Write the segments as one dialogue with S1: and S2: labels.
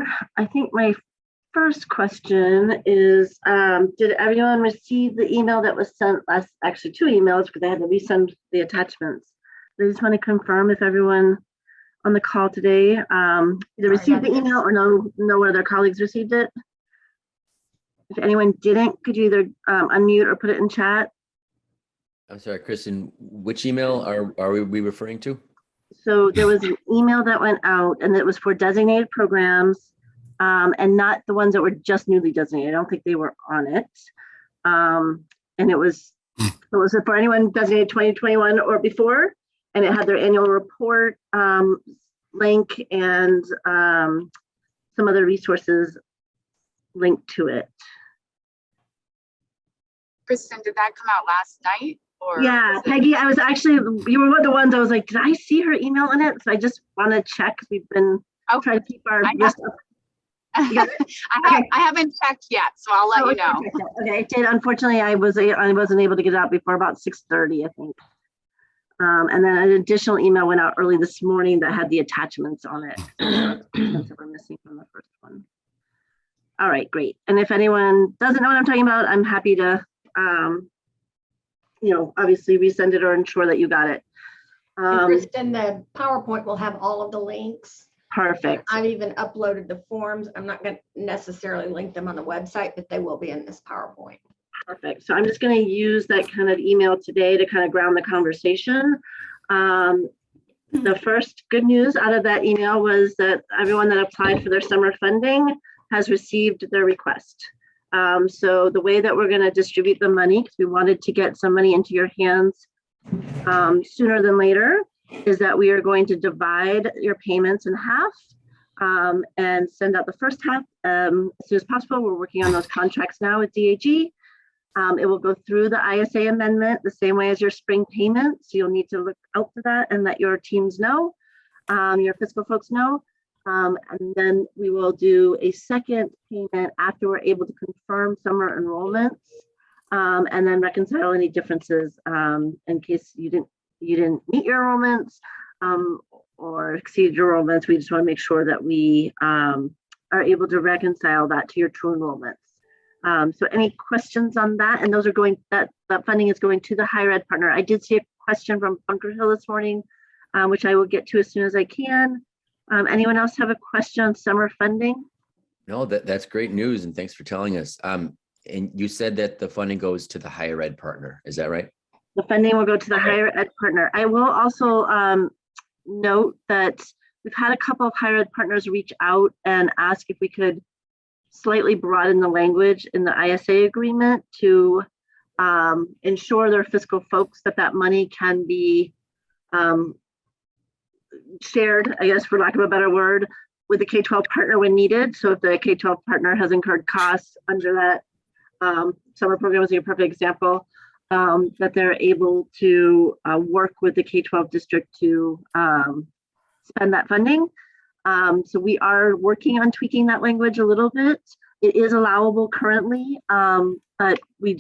S1: here. I think my first question is, did everyone receive the email that was sent last, actually 2 emails because I had to resend the attachments. I just want to confirm if everyone on the call today either received the email or know one of their colleagues received it. If anyone didn't, could you either unmute or put it in chat?
S2: I'm sorry, Kristen, which email are we referring to? So
S1: there was an email that went out and it was for designated programs and not the ones that were just newly designated. I don't think they were on it. And it was for anyone designated 2021 or before, and it had their annual report link and some other resources linked to it.
S3: Kristen, did that come out last night? Or
S1: yeah, Peggy, I was actually, you were one of the ones I was like, did I see her email in it? So I just want to check because we've been trying to keep our list up.
S3: I haven't checked yet, so I'll let you know.
S1: Okay, I did. Unfortunately, I wasn't able to get it out before about 6:30, I think. And then an additional email went out early this morning that had the attachments on it. So we're missing from the first one. All right, great. And if anyone doesn't know what I'm talking about, I'm happy to, obviously resend it or ensure that you got it.
S4: Kristen, the PowerPoint will have all of the links.
S1: Perfect.
S4: I've even uploaded the forms. I'm not going to necessarily link them on the website, but they will be in this PowerPoint.
S1: Perfect. So I'm just going to use that kind of email today to kind of ground the conversation. The first good news out of that email was that everyone that applied for their summer funding has received their request. So the way that we're going to distribute the money, because we wanted to get some money into your hands sooner than later, is that we are going to divide your payments in half and send out the first half as soon as possible. We're working on those contracts now with DHE. It will go through the ISA amendment the same way as your spring payments. So you'll need to look out for that and let your teams know, your fiscal folks know. And then we will do a second payment after we're able to confirm summer enrollments and then reconcile any differences in case you didn't meet your enrollments or exceed your enrollments. We just want to make sure that we are able to reconcile that to your true enrollments. So any questions on that? And those are going, that funding is going to the higher ed partner. I did see a question from Bunker Hill this morning, which I will get to as soon as I can. Anyone else have a question on summer funding?
S2: No, that's great news. And thanks for telling us. And you said that the funding goes to the higher ed partner. Is that right?
S1: The funding will go to the higher ed partner. I will also note that we've had a couple of higher ed partners reach out and ask if we could slightly broaden the language in the ISA agreement to ensure their fiscal folks that money can be shared, I guess, for lack of a better word, with the K-12 partner when needed. So if the K-12 partner has incurred costs under that summer program is a perfect example, that they're able to work with the K-12 district to spend that funding. So we are working on tweaking that language a little bit. It is allowable currently, but we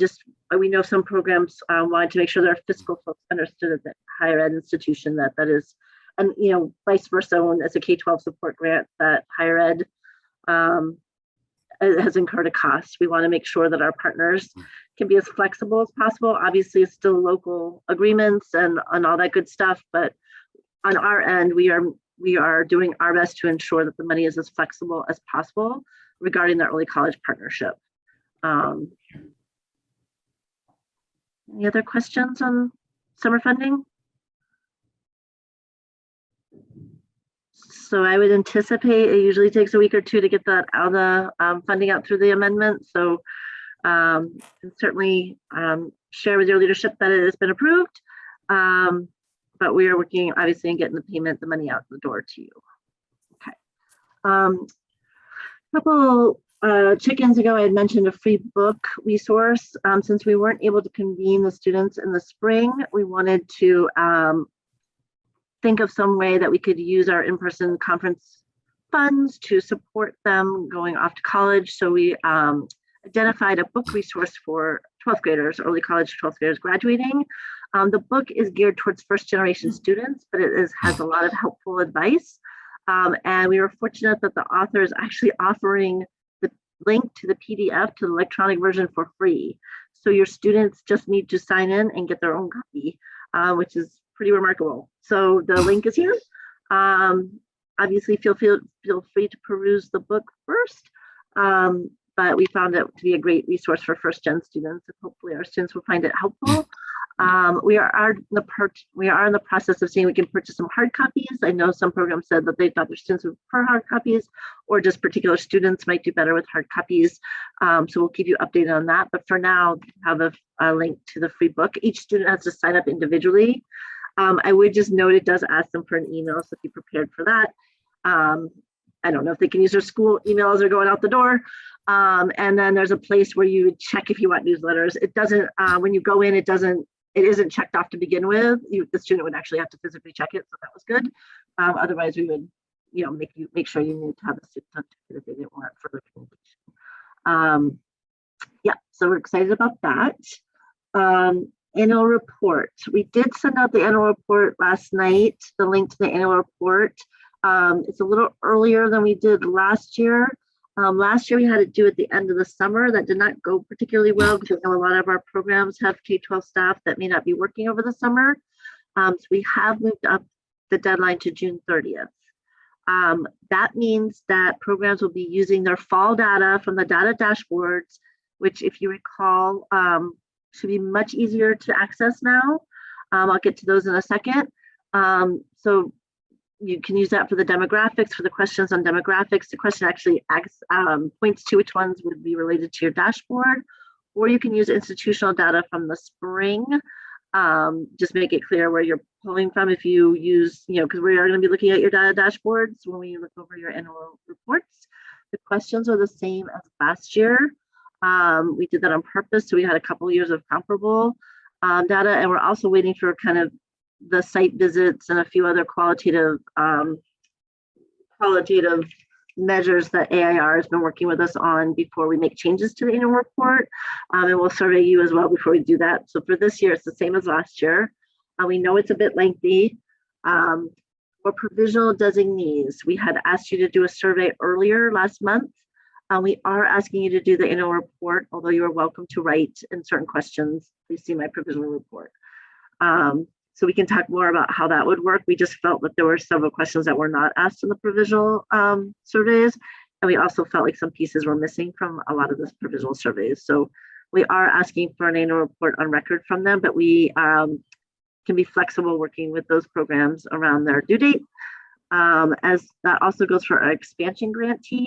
S1: know some programs wanted to make sure their fiscal folks understood at the higher ed institution that is, and vice versa, when it's a K-12 support grant that higher ed has incurred a cost. We want to make sure that our partners can be as flexible as possible. Obviously, it's still local agreements and all that good stuff, but on our end, we are doing our best to ensure that the money is as flexible as possible regarding the early college partnership. Any other questions on summer funding? So I would anticipate it usually takes a week or two to get that out of the funding out through the amendment. So certainly share with your leadership that it has been approved. But we are working obviously on getting the money out the door to you. Okay. A couple check-ins ago, I had mentioned a free book resource. Since we weren't able to convene the students in the spring, we wanted to think of some way that we could use our in-person conference funds to support them going off to college. So we identified a book resource for 12th graders, early college 12th graders graduating. The book is geared towards first generation students, but it has a lot of helpful advice. And we were fortunate that the author is actually offering the link to the PDF to the electronic version for free. So your students just need to sign in and get their own copy, which is pretty remarkable. So the link is here. Obviously, feel free to peruse the book first, but we found it to be a great resource for first-gen students, and hopefully our students will find it helpful. We are in the process of seeing we can purchase some hard copies. I know some programs said that they thought their students would prefer hard copies, or just particular students might do better with hard copies. So we'll keep you updated on that. But for now, have a link to the free book. Each student has to sign up individually. I would just note it does ask them for an email, so be prepared for that. I don't know if they can use their school email as they're going out the door. And then there's a place where you would check if you want newsletters. It doesn't, when you go in, it isn't checked off to begin with. The student would actually have to physically check it, so that was good. Otherwise, we would, make sure you need to have a student on it if they didn't want further communication. Yeah, so we're excited about that. Annual report. We did send out the annual report last night, the link to the annual report. It's a little earlier than we did last year. Last year we had to do it at the end of the summer. That did not go particularly well because I know a lot of our programs have K-12 staff that may not be working over the summer. So we have moved up the deadline to June 30th. That means that programs will be using their fall data from the data dashboards, which, if you recall, should be much easier to access now. I'll get to those in a second. So you can use that for the demographics, for the questions on demographics. The question actually points to which ones would be related to your dashboard, or you can use institutional data from the spring. Just make it clear where you're pulling from if you use, because we are going to be looking at your data dashboards when we look over your annual reports. The questions are the same as last year. We did that on purpose, so we had a couple years of comparable data, and we're also waiting for kind of the site visits and a few other qualitative measures that AIR has been working with us on before we make changes to the annual report. And we'll survey you as well before we do that. So for this year, it's the same as last year. We know it's a bit lengthy. For provisional designees, we had asked you to do a survey earlier last month. We are asking you to do the annual report, although you are welcome to write in certain questions. Please see my provisional report. So we can talk more about how that would work. We just felt that there were several questions that were not asked in the provisional surveys. And we also felt like some pieces were missing from a lot of the provisional surveys. So we are asking for an annual report on record from them, but we can be flexible working with those programs around their due date. As that also goes for our expansion grantees.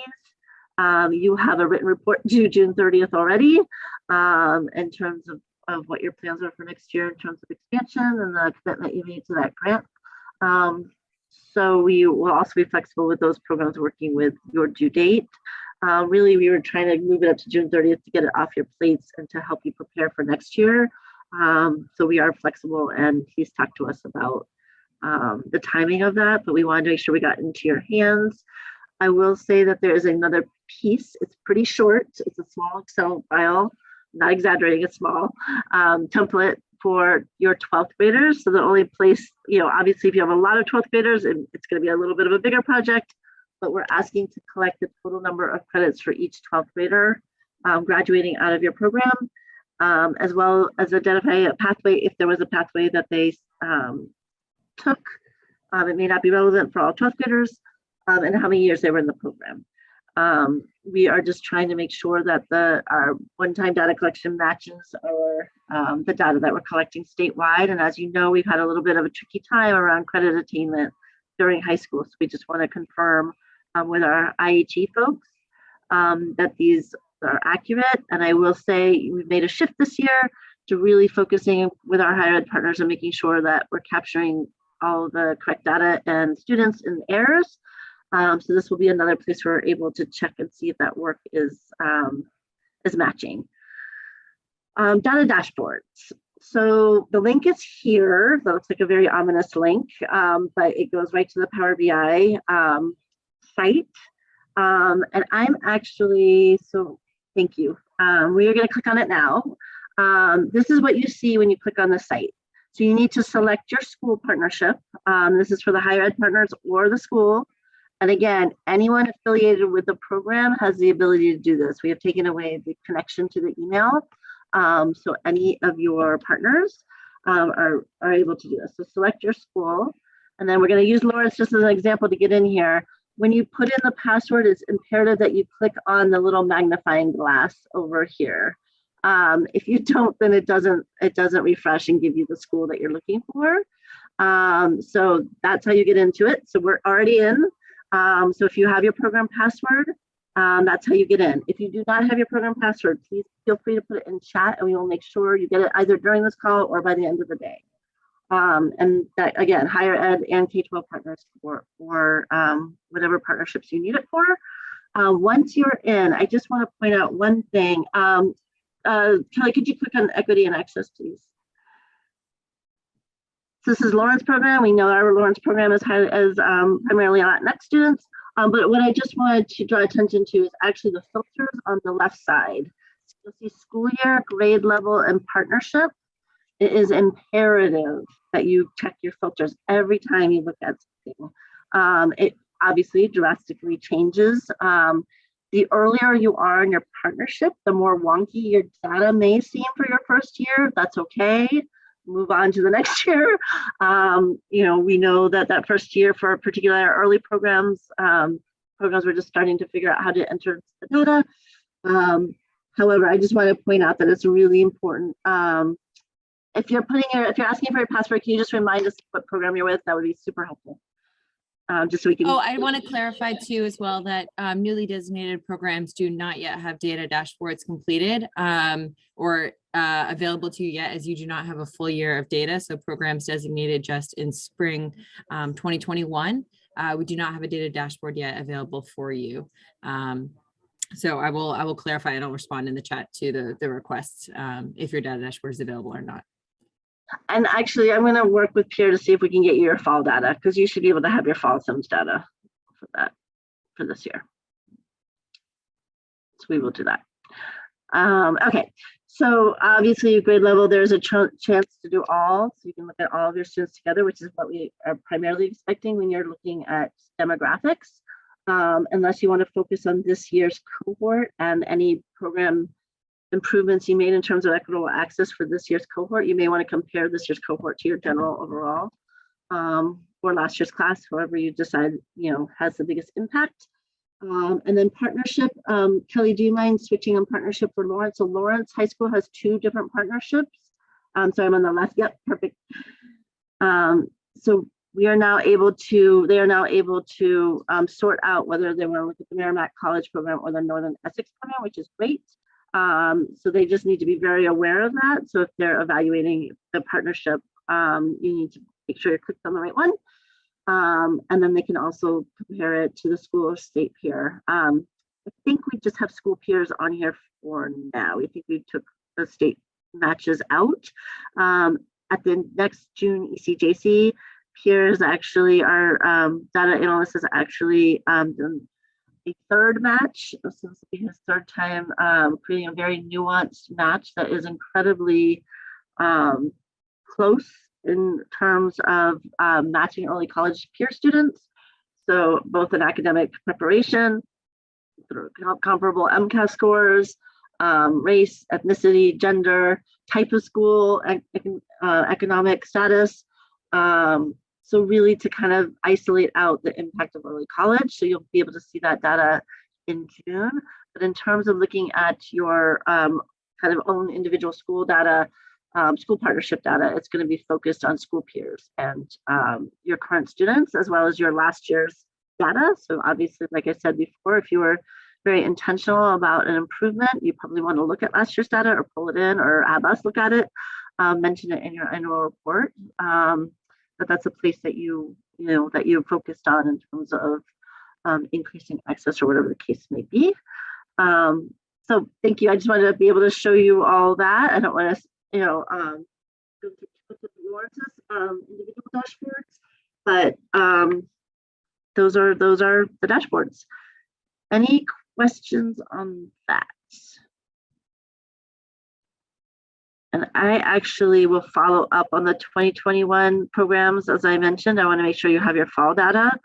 S1: You have a written report due June 30th already in terms of what your plans are for next year in terms of expansion and the commitment you made to that grant. So we will also be flexible with those programs working with your due date. Really, we were trying to move it up to June 30th to get it off your plates and to help you prepare for next year. So we are flexible, and please talk to us about the timing of that, but we wanted to make sure we got into your hands. I will say that there is another piece. It's pretty short. It's a small Excel file, not exaggerating, it's small, template for your 12th graders. So the only place, obviously if you have a lot of 12th graders, it's going to be a little bit of a bigger project, but we're asking to collect the total number of credits for each 12th grader graduating out of your program, as well as identify a pathway if there was a pathway that they took. It may not be relevant for all 12th graders, and how many years they were in the program. We are just trying to make sure that our one-time data collection matches the data that we're collecting statewide. And as you know, we've had a little bit of a tricky time around credit attainment during high school. So we just want to confirm with our IHE folks that these are accurate. And I will say we've made a shift this year to really focusing with our higher ed partners and making sure that we're capturing all the correct data and students and errors. So this will be another place where we're able to check and see if that work is matching. Data dashboards. So the link is here. That looks like a very ominous link, but it goes right to the Power BI site. And I'm actually, so thank you. We are going to click on it now. This is what you see when you click on the site. So you need to select your school partnership. This is for the higher ed partners or the school. And again, anyone affiliated with the program has the ability to do this. We have taken away the connection to the email. So any of your partners are able to do this. So select your school. And then we're going to use Lawrence just as an example to get in here. When you put in the password, it's imperative that you click on the little magnifying glass over here. If you don't, then it doesn't refresh and give you the school that you're looking for. So that's how you get into it. So we're already in. So if you have your program password, that's how you get in. If you do not have your program password, please feel free to put it in chat and we will make sure you get it either during this call or by the end of the day. And that, again, higher ed and K-12 partners or whatever partnerships you need it for. Once you're in, I just want to point out one thing. Kelly, could you click on equity and access, please? So this is Lawrence program. We know our Lawrence program is primarily Latinx students. But what I just wanted to draw attention to is actually the filters on the left side. So you'll see school year, grade level, and partnership. It is imperative that you check your filters every time you look at something. It obviously drastically changes. The earlier you are in your partnership, the more wonky your data may seem for your first year. That's okay. Move on to the next year. We know that first year for particularly our early programs, we're just starting to figure out how to enter the data. However, I just want to point out that it's really important. If you're asking for your password, can you just remind us what program you're with? That would be super helpful. Just so we can.
S5: Oh, I want to clarify too as well that newly designated programs do not yet have data dashboards completed or available to you yet, as you do not have a full year of data. So programs designated just in spring 2021, we do not have a data dashboard yet available for you. So I will clarify and I'll respond in the chat to the requests if your data dashboard is available or not.
S1: And actually, I'm going to work with Pierre to see if we can get you your fall data, because you should be able to have your fall SIMS data for this year. So we will do that. Okay, so obviously grade level, there's a chance to do all, so you can look at all of your students together, which is what we are primarily expecting when you're looking at demographics, unless you want to focus on this year's cohort and any program improvements you made in terms of equitable access for this year's cohort. You may want to compare this year's cohort to your general overall or last year's class, however you decide has the biggest impact. And then partnership, Kelly, do you mind switching on partnership for Lawrence? So Lawrence High School has 2 different partnerships. So I'm on the left. Yep, perfect. So they are now able to sort out whether they want to look at the Merrimack College program or the Northern Essex program, which is great. So they just need to be very aware of that. So if they're evaluating the partnership, you need to make sure you're clicked on the right one. And then they can also compare it to the school or state peer. I think we just have school peers on here for now. We think we took the state matches out. At the next June ECJC, peers actually, our data analyst has actually done a third match. This will be his third time creating a very nuanced match that is incredibly close in terms of matching early college peer students. So both in academic preparation, comparable MCAS scores, race, ethnicity, gender, type of school, economic status. So really to kind of isolate out the impact of early college. So you'll be able to see that data in June. But in terms of looking at your kind of own individual school data, school partnership data, it's going to be focused on school peers and your current students, as well as your last year's data. So obviously, like I said before, if you were very intentional about an improvement, you probably want to look at last year's data or pull it in or have us look at it, mention it in your annual report. But that's a place that you focused on in terms of increasing access or whatever the case may be. So thank you. I just wanted to be able to show you all that. I don't want to, go through Lawrence's individual dashboards, but those are the dashboards. Any questions on that? And I actually will follow up on the 2021 programs. As I mentioned, I want to make sure you have your fall data.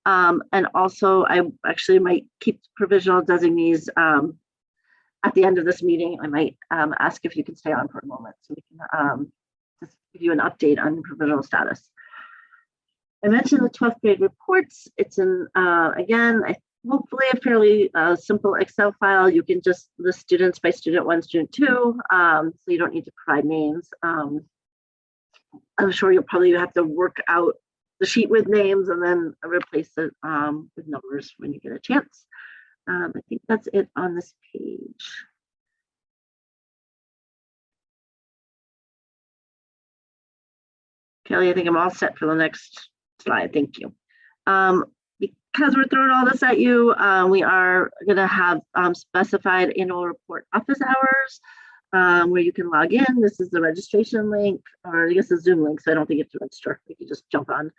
S1: And also I actually might keep provisional designees at the end of this meeting. I might ask if you can stay on for a moment so we can just give you an update on provisional status. I mentioned the 12th grade reports. It's in, again, hopefully a fairly simple Excel file. You can just list students by student 1, student 2, so you don't need to provide names. I'm sure you'll probably have to work out the sheet with names and then replace it with numbers when you get a chance. I think that's it on this page. Kelly, I think I'm all set for the next slide. Thank you. Because we're throwing all this at you, we are going to have specified annual report office hours where you can log in. This is the registration link, or I guess the Zoom link, so I don't think you have to register. You can just jump on.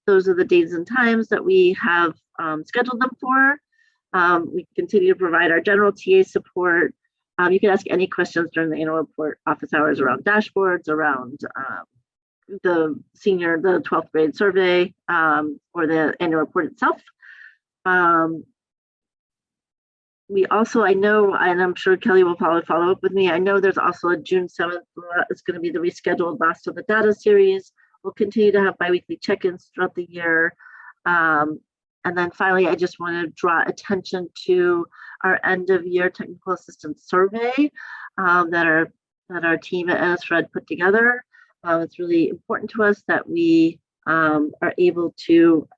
S1: Those are the days and times that we have scheduled them for. We continue to provide our general TA support. You can ask any questions during the annual report office hours around dashboards, around the 12th grade survey, or the annual report itself. We also, I know, and I'm sure Kelly will follow up with me, I know there's also a June 7th, it's going to be the rescheduled last of the data series. We'll continue to have biweekly check-ins throughout the year. And then finally, I just want to draw attention to our end of year technical assistance survey that our team at NSFred put together. It's really important to us that we are able to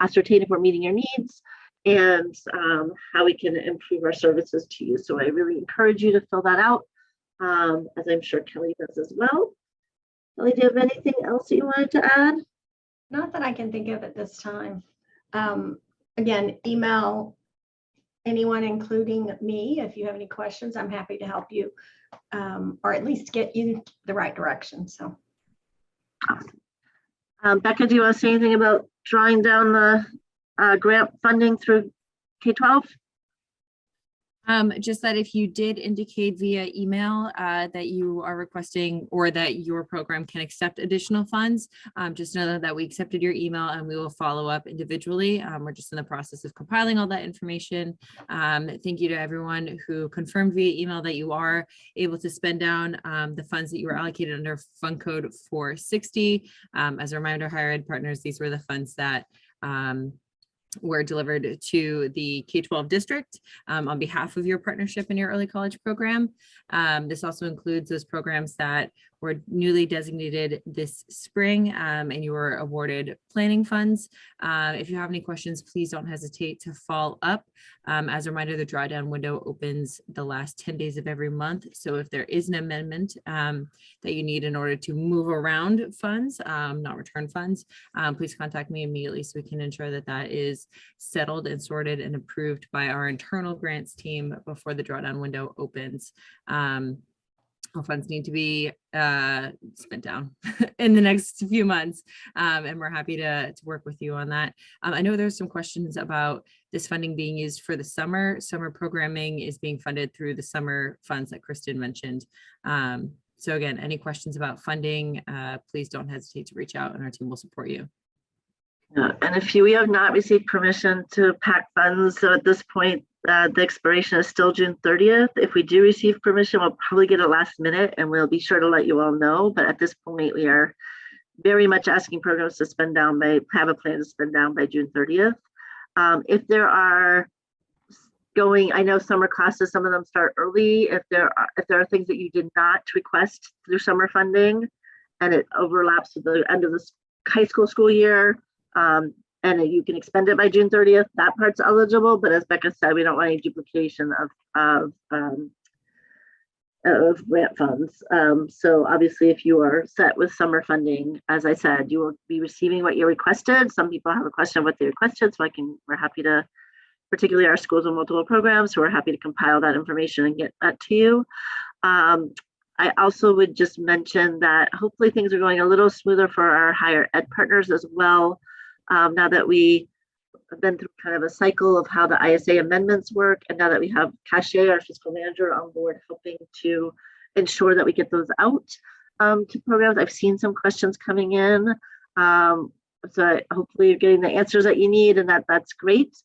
S1: ascertain if we're meeting your needs and how we can improve our services to you. So I really encourage you to fill that out, as I'm sure Kelly does as well. Kelly, do you have anything else that you wanted to add?
S4: Not that I can think of at this time. Again, email anyone, including me, if you have any questions. I'm happy to help you, or at least get you the right direction. So,
S1: awesome. Becca, do you want to say anything about drawing down the grant funding through K-12?
S5: Just that if you did indicate via email that you are requesting or that your program can accept additional funds, just know that we accepted your email and we will follow up individually. We're just in the process of compiling all that information. Thank you to everyone who confirmed via email that you are able to spend down the funds that you were allocated under Fund Code 460. As a reminder, higher ed partners, these were the funds that were delivered to the K-12 district on behalf of your partnership in your early college program. This also includes those programs that were newly designated this spring and you were awarded planning funds. If you have any questions, please don't hesitate to follow up. As a reminder, the drawdown window opens the last 10 days of every month. So if there is an amendment that you need in order to move around funds, not return funds, please contact me immediately so we can ensure that that is settled and sorted and approved by our internal grants team before the drawdown window opens. All funds need to be spent down in the next few months, and we're happy to work with you on that. I know there's some questions about this funding being used for the summer. Summer programming is being funded through the summer funds that Kristen mentioned. So again, any questions about funding, please don't hesitate to reach out and our team will support you.
S1: And if we have not received permission to pack funds, so at this point, the expiration is still June 30th. If we do receive permission, we'll probably get it last minute and we'll be sure to let you all know. But at this point, we are very much asking programs to spend down have a plan to spend down by June 30th. If there are I know summer classes, some of them start early. If there are things that you did not request through summer funding and it overlaps with the end of the high school year, and you can expend it by June 30th, that part's eligible. But as Becca said, we don't want any duplication of grant funds. So obviously, if you are set with summer funding, as I said, you will be receiving what you requested. Some people have a question of what they requested, so we're happy to, particularly our schools with multiple programs, so we're happy to compile that information and get that to you. I also would just mention that hopefully things are going a little smoother for our higher ed partners as well. Now that we have been through kind of a cycle of how the ISA amendments work, and now that we have Cache, our fiscal manager, on board helping to ensure that we get those out to programs. I've seen some questions coming in So hopefully you're getting the answers that you need, and that's great.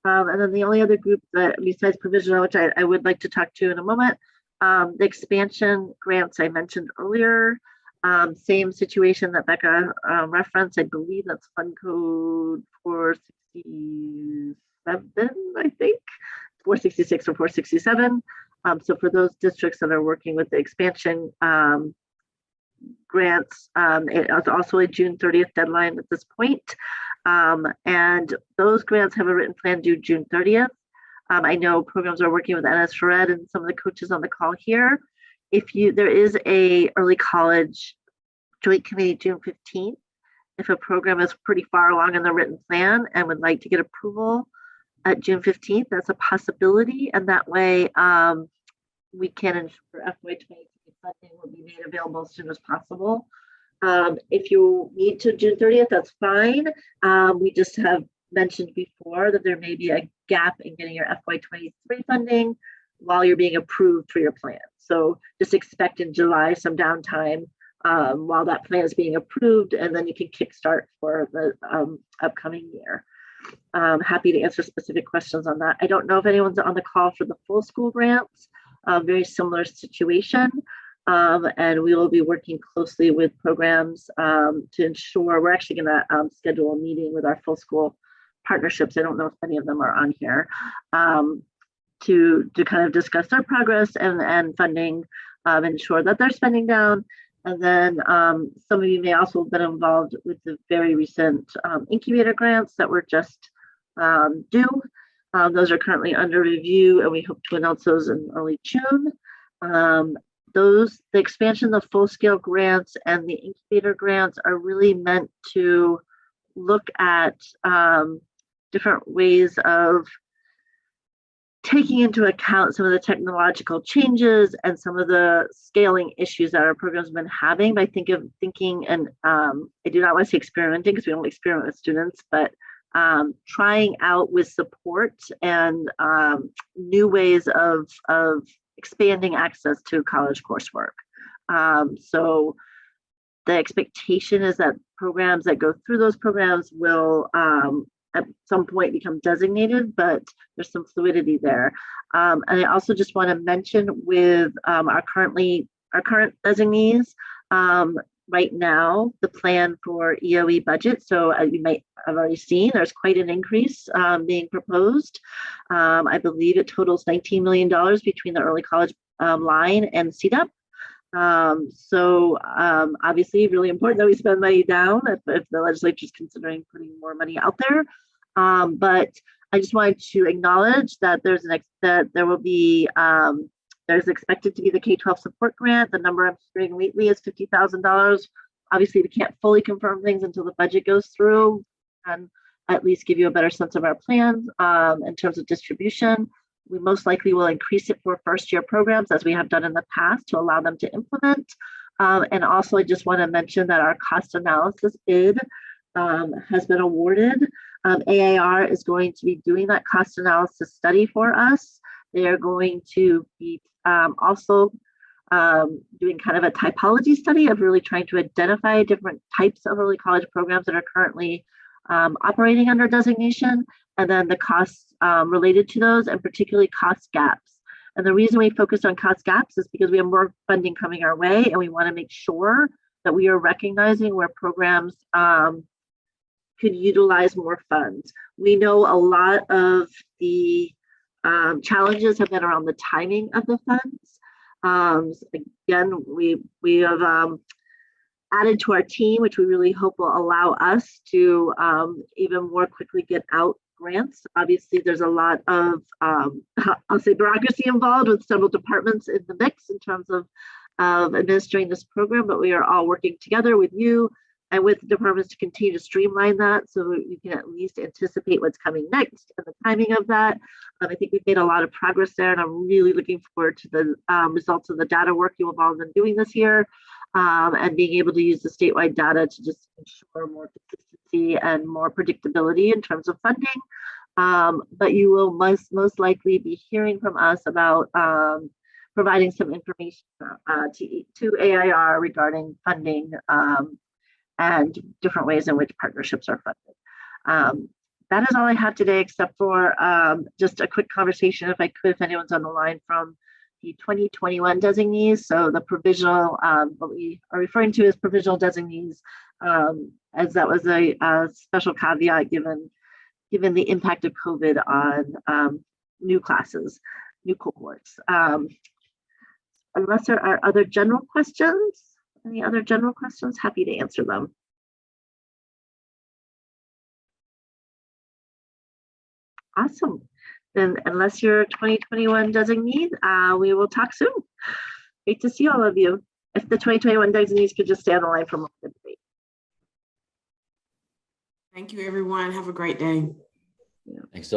S1: And then the only other group that besides provisional, which I would like to talk to in a moment, the expansion grants I mentioned earlier. Same situation that Becca referenced. I believe that's fund code 467, I think, 466 or 467. So for those districts that are working with the expansion grants, it is also a June 30th deadline at this point. And those grants have a written plan due June 30th. I know programs are working with NS for Ed and some of the coaches on the call here. There is a early college joint committee June 15th. If a program is pretty far along in the written plan and would like to get approval at June 15th, that's a possibility. And that way we can ensure FY23 funding will be made available as soon as possible. If you need to June 30th, that's fine. We just have mentioned before that there may be a gap in getting your FY23 funding while you're being approved for your plan. So just expect in July some downtime while that plan is being approved, and then you can kickstart for the upcoming year. Happy to answer specific questions on that. I don't know if anyone's on the call for the full school grants. Very similar situation. And we will be working closely with programs to ensure we're actually going to schedule a meeting with our full school partnerships. I don't know if any of them are on here to kind of discuss their progress and funding, ensure that they're spending down. And then some of you may also have been involved with the very recent Incubator Grants that were just due. Those are currently under review, and we hope to announce those in early June. The expansion of full-scale grants and the incubator grants are really meant to look at different ways of taking into account some of the technological changes and some of the scaling issues that our program's been having by thinking, and I do not want to say experimenting because we don't experiment with students, but trying out with support and new ways of expanding access to college coursework. So the expectation is that programs that go through those programs will at some point become designated, but there's some fluidity there. And I also just want to mention with our current designees, right now, the plan for Eoe budget. So you might have already seen there's quite an increase being proposed. I believe it totals $19 million between the early college line and CDEP. So obviously really important that we spend money down if the legislature is considering putting more money out there. But I just wanted to acknowledge that there's there's expected to be the K-12 support grant. The number I'm hearing lately is $50,000. Obviously, we can't fully confirm things until the budget goes through and at least give you a better sense of our plans in terms of distribution. We most likely will increase it for first-year programs as we have done in the past to allow them to implement. And also, I just want to mention that our cost analysis bid has been awarded. AAR is going to be doing that cost analysis study for us. They are going to be also doing kind of a typology study of really trying to identify different types of early college programs that are currently operating under designation, and then the costs related to those, and particularly cost gaps. And the reason we focused on cost gaps is because we have more funding coming our way, and we want to make sure that we are recognizing where programs could utilize more funds. We know a lot of the challenges have been around the timing of the funds. Again, we have added to our team, which we really hope will allow us to even more quickly get out grants. Obviously, there's a lot of, I'll say, bureaucracy involved with several departments in the mix in terms of administering this program, but we are all working together with you and with the departments to continue to streamline that so we can at least anticipate what's coming next and the timing of that. I think we've made a lot of progress there, and I'm really looking forward to the results of the data work you have all been doing this year and being able to use the statewide data to just ensure more consistency and more predictability in terms of funding. But you will most likely be hearing from us about providing some information to AIR regarding funding and different ways in which partnerships are funded. That is all I have today, except for just a quick conversation, if I could, if anyone's on the line from the 2021 designees. So the provisional, what we are referring to as provisional designees, as that was a special caveat given the impact of COVID on new classes, new cohorts. Unless there are other general questions, any other general questions, happy to answer them. Awesome. Then unless you're 2021 designee, we will talk soon. Great to see all of you. If the 2021 designees could just stay on the line for a moment.
S6: Thank you, everyone. Have a great day.
S2: Thanks all.